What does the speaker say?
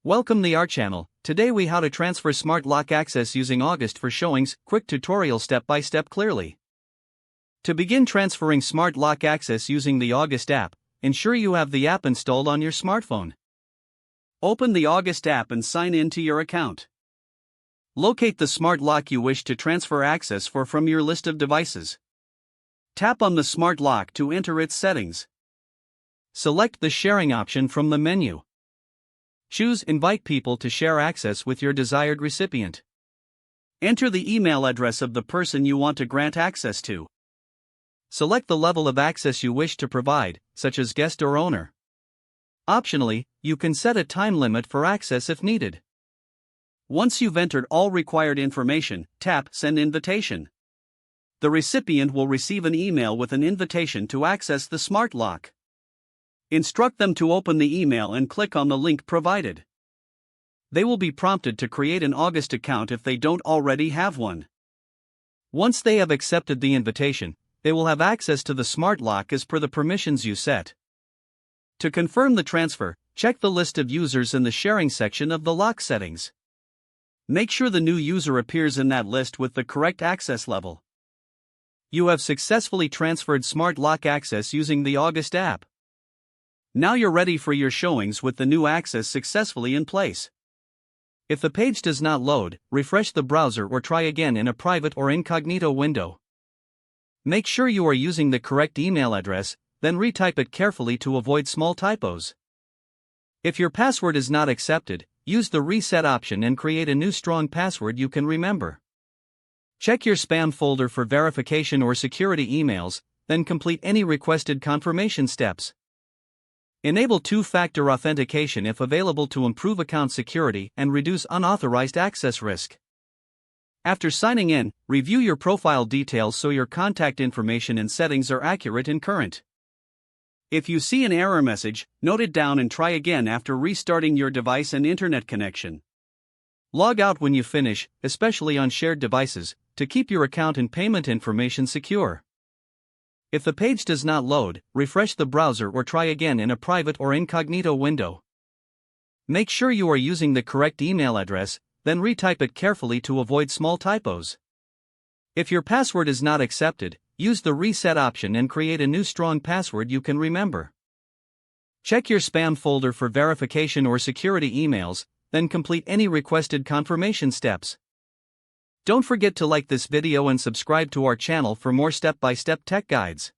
Welcome to our channel. Today we how to transfer smart lock access using August for showings, quick tutorial step by step clearly. To begin transferring smart lock access using the August app, ensure you have the app installed on your smartphone. Open the August app and sign in to your account. Locate the smart lock you wish to transfer access for from your list of devices. Tap on the smart lock to enter its settings. Select the sharing option from the menu. Choose Invite people to share access with your desired recipient. Enter the email address of the person you want to grant access to. Select the level of access you wish to provide, such as guest or owner. Optionally, you can set a time limit for access if needed. Once you've entered all required information, tap Send Invitation. The recipient will receive an email with an invitation to access the smart lock. Instruct them to open the email and click on the link provided. They will be prompted to create an August account if they don't already have one. Once they have accepted the invitation, they will have access to the smart lock as per the permissions you set. To confirm the transfer, check the list of users in the sharing section of the lock settings. Make sure the new user appears in that list with the correct access level. You have successfully transferred smart lock access using the August app. Now you're ready for your showings with the new access successfully in place. If the page does not load, refresh the browser or try again in a private or incognito window. Make sure you are using the correct email address, then retype it carefully to avoid small typos. If your password is not accepted, use the reset option and create a new strong password you can remember. Check your spam folder for verification or security emails, then complete any requested confirmation steps. Enable two-factor authentication if available to improve account security and reduce unauthorized access risk. After signing in, review your profile details so your contact information and settings are accurate and current. If you see an error message, note it down and try again after restarting your device and internet connection. Log out when you finish, especially on shared devices, to keep your account and payment information secure. If the page does not load, refresh the browser or try again in a private or incognito window. Make sure you are using the correct email address, then retype it carefully to avoid small typos. If your password is not accepted, use the reset option and create a new strong password you can remember. Check your spam folder for verification or security emails, then complete any requested confirmation steps. Don't forget to like this video and subscribe to our channel for more step-by-step tech guides.